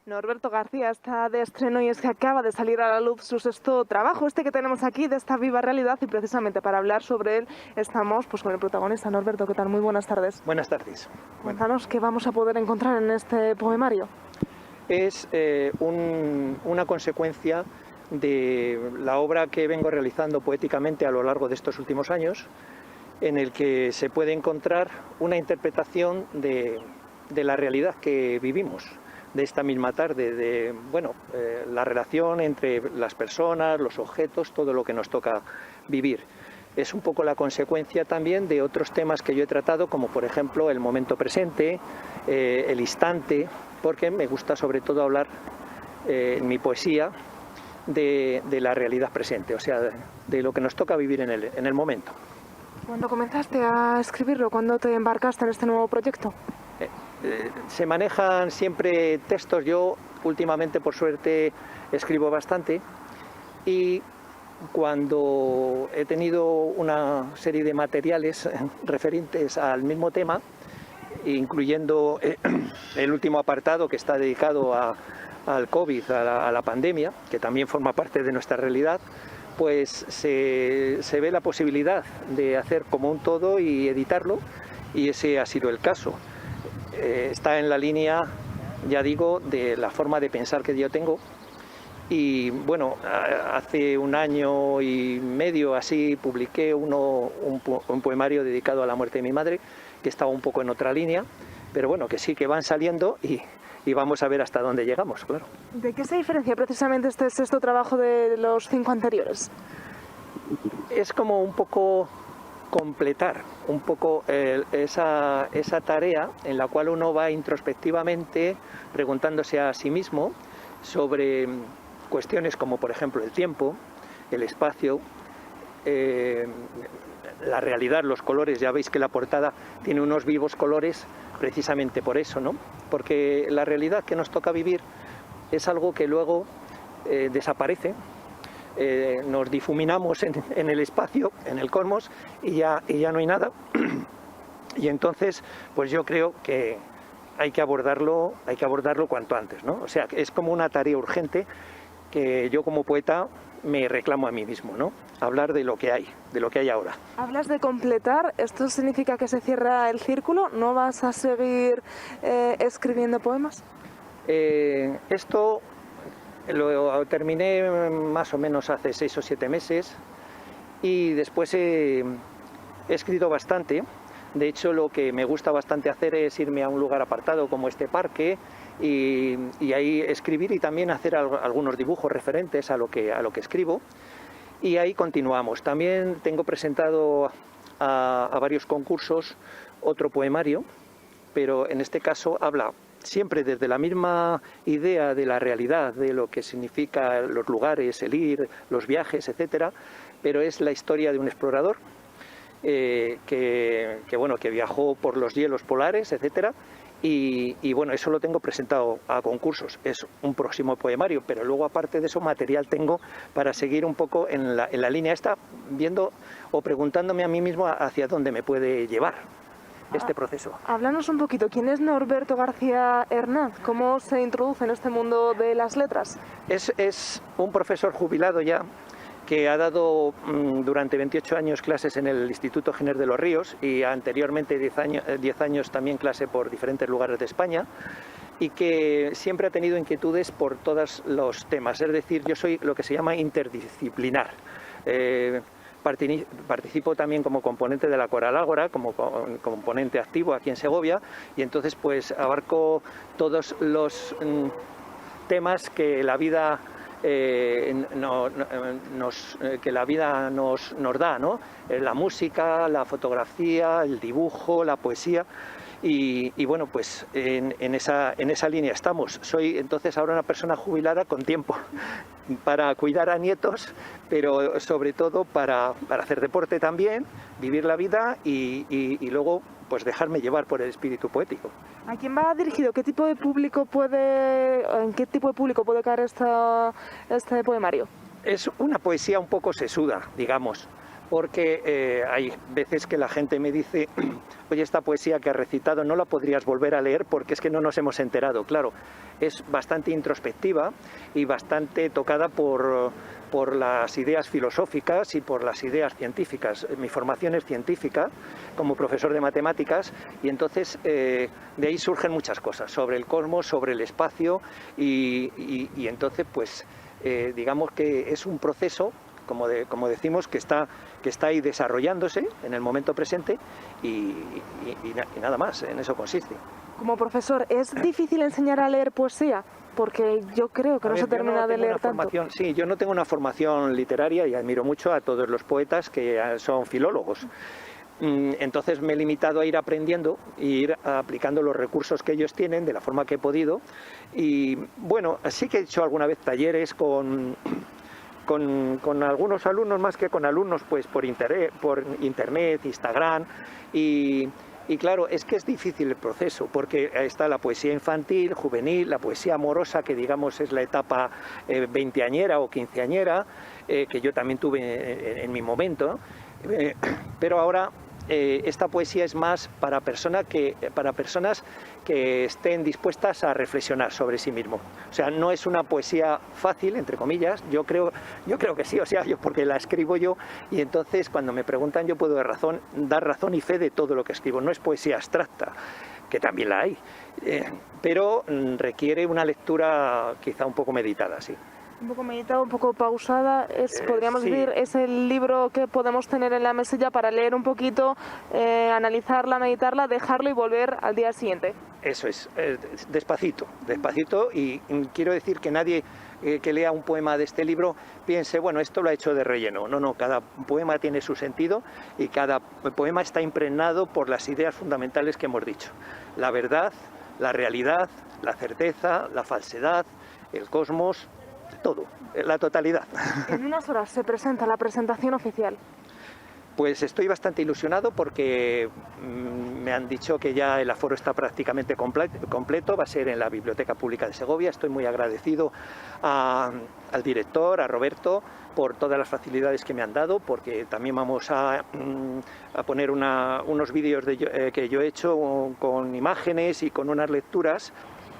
Norberto García está de estreno y es que acaba de salir a la luz su sexto trabajo, este que tenemos aquí, de esta viva realidad, y precisamente para hablar sobre él estamos con el protagonista. Norberto, ¿qué tal? Muy buenas tardes. Buenas tardes. Cuéntanos qué vamos a poder encontrar en este poemario. Es una consecuencia de la obra que vengo realizando poéticamente a lo largo de estos últimos años, en el que se puede encontrar una interpretación de la realidad que vivimos, de esta misma tarde, de la relación entre las personas, los objetos, todo lo que nos toca vivir. Es un poco la consecuencia también de otros temas que yo he tratado, como por ejemplo el momento presente, el instante, porque me gusta sobre todo hablar en mi poesía de la realidad presente, o sea, de lo que nos toca vivir en el momento. ¿Cuándo comenzaste a escribirlo? ¿Cuándo te embarcaste en este nuevo proyecto? Se manejan siempre textos. Yo últimamente, por suerte, escribo bastante, y cuando he tenido una serie de materiales referentes al mismo tema, incluyendo el último apartado que está dedicado al COVID, a la pandemia, que también forma parte de nuestra realidad, pues se ve la posibilidad de hacer como un todo y editarlo, y ese ha sido el caso. Está en la línea, ya digo, de la forma de pensar que yo tengo. Y bueno, hace un año y medio así publiqué un poemario dedicado a la muerte de mi madre, que estaba un poco en otra línea, pero bueno, que sí que van saliendo y vamos a ver hasta dónde llegamos, claro. ¿De qué se diferencia precisamente este sexto trabajo de los 5 anteriores? Es como un poco completar un poco esa tarea en la cual uno va introspectivamente preguntándose a sí mismo sobre cuestiones como por ejemplo el tiempo, el espacio, la realidad, los colores. Ya veis que la portada tiene unos vivos colores precisamente por eso, ¿no? Porque la realidad que nos toca vivir es algo que luego desaparece. Nos difuminamos en el espacio, en el cosmos, y ya no hay nada. Y entonces, pues yo creo que hay que abordarlo cuanto antes, ¿no? O sea, es como una tarea urgente que yo como poeta me reclamo a mí mismo, ¿no? Hablar de lo que hay ahora. Hablas de completar. ¿Esto significa que se cierra el círculo? ¿No vas a seguir escribiendo poemas? Esto lo terminé más o menos hace 6 o 7 meses, y después he escrito bastante. De hecho, lo que me gusta bastante hacer es irme a un lugar apartado como este parque y ahí escribir, y también hacer algunos dibujos referentes a lo que escribo, y ahí continuamos. También tengo presentado a varios concursos otro poemario, pero en este caso habla siempre desde la misma idea de la realidad, de lo que significa los lugares, el ir, los viajes, etcétera, pero es la historia de un explorador que viajó por los hielos polares, etcétera, y bueno, eso lo tengo presentado a concursos. Es un próximo poemario, pero luego aparte de eso material tengo para seguir un poco en la línea esta, viendo o preguntándome a mí mismo hacia dónde me puede llevar este proceso. Háblanos un poquito, ¿quién es Norberto García Hernández? ¿Cómo se introduce en este mundo de las letras? Es un profesor jubilado ya, que ha dado durante 28 años clases en el Instituto Giner de los Ríos, y anteriormente 10 años también clase por diferentes lugares de España, y que siempre ha tenido inquietudes por todos los temas. Es decir, yo soy lo que se llama interdisciplinar. Participo también como componente de la Coral Ágora, como componente activo aquí en Segovia, y entonces pues abarco todos los temas que la vida nos da, ¿no? La música, la fotografía, el dibujo, la poesía. Y bueno, pues en esa línea estamos. Soy entonces ahora una persona jubilada con tiempo para cuidar a nietos, pero sobre todo para hacer deporte también, vivir la vida y luego pues dejarme llevar por el espíritu poético. ¿A quién va dirigido? ¿En qué tipo de público puede caer este poemario? Es una poesía un poco sesuda, digamos, porque hay veces que la gente me dice, oye, esta poesía que has recitado no la podrías volver a leer porque es que no nos hemos enterado. Claro, es bastante introspectiva y bastante tocada por las ideas filosóficas y por las ideas científicas. Mi formación es científica como profesor de matemáticas y entonces de ahí surgen muchas cosas sobre el cosmos, sobre el espacio y entonces pues digamos que es un proceso, como decimos, que está ahí desarrollándose en el momento presente y nada más, en eso consiste. Como profesor, ¿es difícil enseñar a leer poesía? Porque yo creo que no se termina de leer tanto. Sí, yo no tengo una formación literaria y admiro mucho a todos los poetas que son filólogos. Entonces me he limitado a ir aprendiendo e ir aplicando los recursos que ellos tienen de la forma que he podido. Y bueno, sí que he hecho alguna vez talleres con algunos alumnos, más que con alumnos, pues por internet, Instagram y claro, es que es difícil el proceso, porque está la poesía infantil, juvenil, la poesía amorosa, que digamos es la etapa veinteañera o quinceañera, que yo también tuve en mi momento, pero ahora esta poesía es más para personas que estén dispuestas a reflexionar sobre sí mismo. O sea, no es una poesía fácil, entre comillas, yo creo que sí, o sea, porque la escribo yo y entonces cuando me preguntan yo puedo dar razón y fe de todo lo que escribo. No es poesía abstracta, que también la hay, pero requiere una lectura quizá un poco meditada, sí. Un poco meditada, un poco pausada, podríamos decir, es el libro que podemos tener en la mesilla para leer un poquito, analizarla, meditarla, dejarlo y volver al día siguiente. Eso es, despacito, y quiero decir que nadie que lea un poema de este libro piense, bueno, esto lo ha hecho de relleno. No, cada poema tiene su sentido y cada poema está impregnado por las ideas fundamentales que hemos dicho. La verdad, la realidad, la certeza, la falsedad, el cosmos, todo, la totalidad. En unas horas se presenta la presentación oficial. Pues estoy bastante ilusionado porque me han dicho que ya el aforo está prácticamente completo, va a ser en la Biblioteca Pública de Segovia. Estoy muy agradecido al director, a Roberto, por todas las facilidades que me han dado, porque también vamos a poner unos vídeos que yo he hecho con imágenes y con unas lecturas.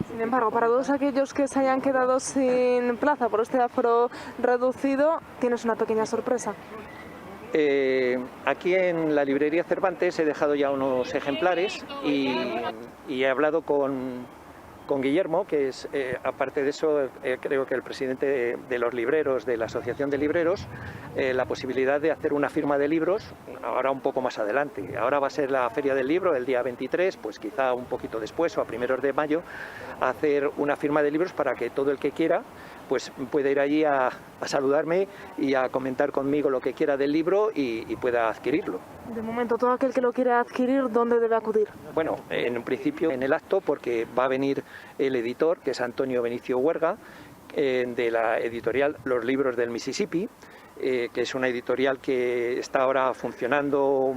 Sin embargo, para todos aquellos que se hayan quedado sin plaza por este aforo reducido, tienes una pequeña sorpresa. Aquí en la librería Cervantes he dejado ya unos ejemplares y he hablado con Guillermo, que es, aparte de eso, creo que el presidente de los libreros, de la Asociación de Libreros, la posibilidad de hacer una firma de libros, ahora un poco más adelante. Ahora va a ser la Feria del Libro el día 23, pues quizá un poquito después o a primeros de mayo, hacer una firma de libros para que todo el que quiera pues pueda ir allí a saludarme y a comentar conmigo lo que quiera del libro y pueda adquirirlo. De momento, todo aquel que lo quiera adquirir, ¿dónde debe acudir? Bueno, en un principio en el acto, porque va a venir el editor, que es Antonio Benicio Huerga, de la editorial Los Libros del Mississippi, que es una editorial que está ahora funcionando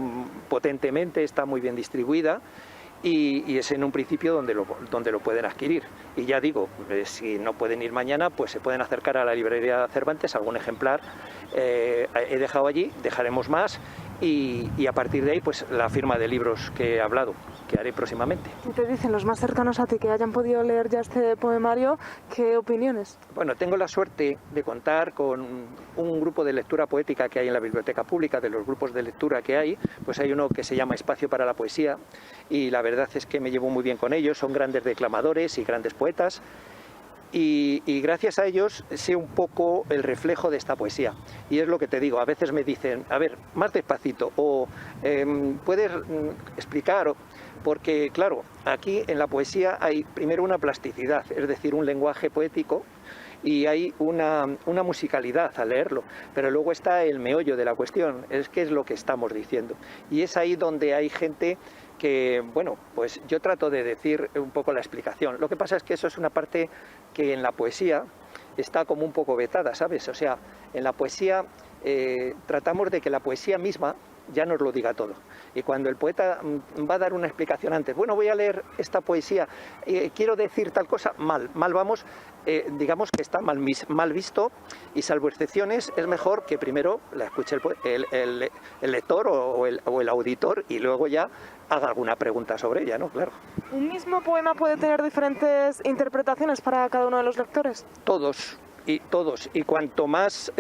potentemente, está muy bien distribuida. Y es en un principio donde lo pueden adquirir. Y ya digo, si no pueden ir mañana, pues se pueden acercar a la librería Cervantes, algún ejemplar he dejado allí, dejaremos más y a partir de ahí pues la firma de libros que he hablado, que haré próximamente. ¿Qué te dicen los más cercanos a ti que hayan podido leer ya este poemario? ¿Qué opiniones? Bueno, tengo la suerte de contar con un grupo de lectura poética que hay en la biblioteca pública, de los grupos de lectura que hay, pues hay uno que se llama Espacio para la Poesía y la verdad es que me llevo muy bien con ellos, son grandes declamadores y grandes poetas. Y gracias a ellos sé un poco el reflejo de esta poesía. Y es lo que te digo, a veces me dicen, a ver, más despacito, o puedes explicar, porque claro, aquí en la poesía hay primero una plasticidad, es decir, un lenguaje poético, y hay una musicalidad al leerlo, pero luego está el meollo de la cuestión, es qué es lo que estamos diciendo. Y es ahí donde hay gente que, bueno, pues yo trato de decir un poco la explicación. Lo que pasa es que eso es una parte que en la poesía está como un poco vetada, ¿sabes? O sea, en la poesía tratamos de que la poesía misma ya nos lo diga todo. Y cuando el poeta va a dar una explicación antes, bueno, voy a leer esta poesía, quiero decir tal cosa, mal vamos, digamos que está mal visto, y salvo excepciones es mejor que primero la escuche el lector o el auditor y luego ya haga alguna pregunta sobre ella, ¿no? Claro. ¿Un mismo poema puede tener diferentes interpretaciones para cada uno de los lectores? Todos, y cuanto más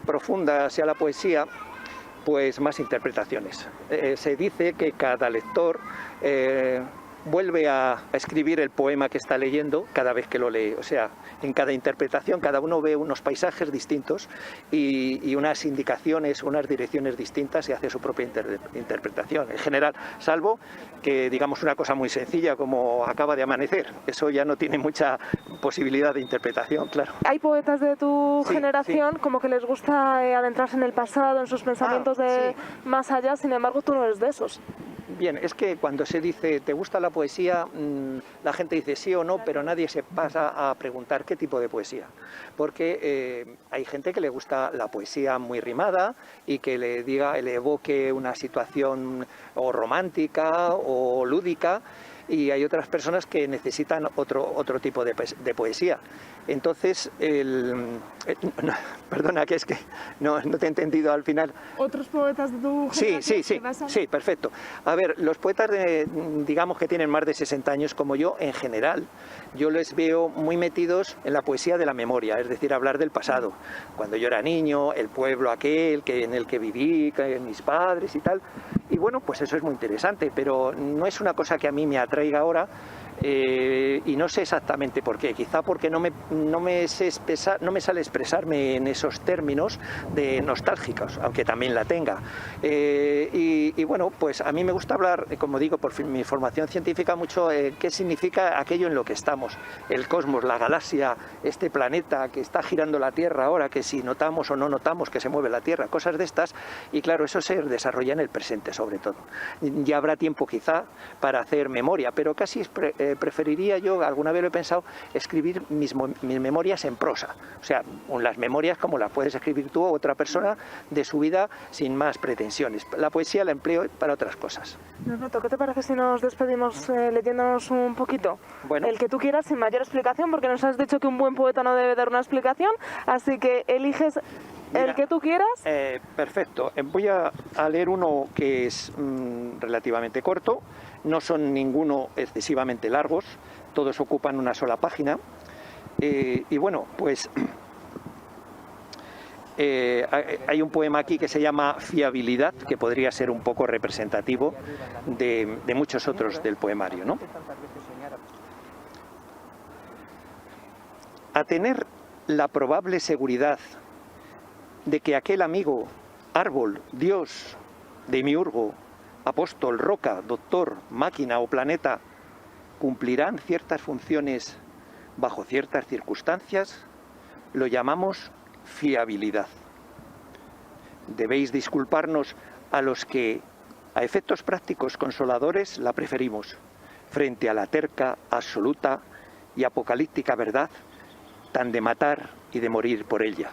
profunda sea la poesía, pues más interpretaciones. Se dice que cada lector vuelve a escribir el poema que está leyendo cada vez que lo lee. O sea, en cada interpretación cada uno ve unos paisajes distintos y unas indicaciones, unas direcciones distintas y hace su propia interpretación. En general, salvo que digamos una cosa muy sencilla como acaba de amanecer. Eso ya no tiene mucha posibilidad de interpretación, claro. Hay poetas de tu generación como que les gusta adentrarse en el pasado, en sus pensamientos más allá, sin embargo tú no eres de esos. Bien, es que cuando se dice, ¿te gusta la poesía? La gente dice sí o no, pero nadie se pasa a preguntar qué tipo de poesía. Porque hay gente que le gusta la poesía muy rimada y que le evoque una situación o romántica o lúdica, y hay otras personas que necesitan otro tipo de poesía. Entonces, perdona, que es que no te he entendido al final. ¿Otros poetas de tu generación? Sí, perfecto. A ver, los poetas, digamos que tienen más de 60 años como yo, en general, yo les veo muy metidos en la poesía de la memoria, es decir, hablar del pasado. Cuando yo era niño, el pueblo aquel en el que viví, mis padres y tal. Y bueno, pues eso es muy interesante, pero no es una cosa que a mí me atraiga ahora. Y no sé exactamente por qué, quizá porque no me sale expresarme en esos términos de nostálgicos, aunque también la tenga. Y bueno, pues a mí me gusta hablar, como digo, por mi formación científica, mucho qué significa aquello en lo que estamos, el cosmos, la galaxia, este planeta que está girando la Tierra ahora, que si notamos o no notamos que se mueve la Tierra, cosas de estas, y claro, eso se desarrolla en el presente sobre todo. Ya habrá tiempo quizá para hacer memoria, pero casi preferiría yo, alguna vez lo he pensado, escribir mis memorias en prosa. O sea, las memorias como las puedes escribir tú o otra persona de su vida sin más pretensiones. La poesía la empleo para otras cosas. Norberto, ¿qué te parece si nos despedimos leyéndonos un poquito? Bueno. El que tú quieras, sin mayor explicación, porque nos has dicho que un buen poeta no debe dar una explicación, así que eliges el que tú quieras. Perfecto. Voy a leer uno que es relativamente corto. No son ninguno excesivamente largos, todos ocupan una sola página. Y bueno, pues hay un poema aquí que se llama Fiabilidad, que podría ser un poco representativo de muchos otros del poemario, ¿no? A tener la probable seguridad de que aquel amigo, árbol, Dios, demiurgo, apóstol, roca, doctor, máquina o planeta cumplirán ciertas funciones bajo ciertas circunstancias, lo llamamos fiabilidad. Debéis disculparnos a los que, a efectos prácticos consoladores, la preferimos, frente a la terca, absoluta y apocalíptica verdad, tan de matar y de morir por ella.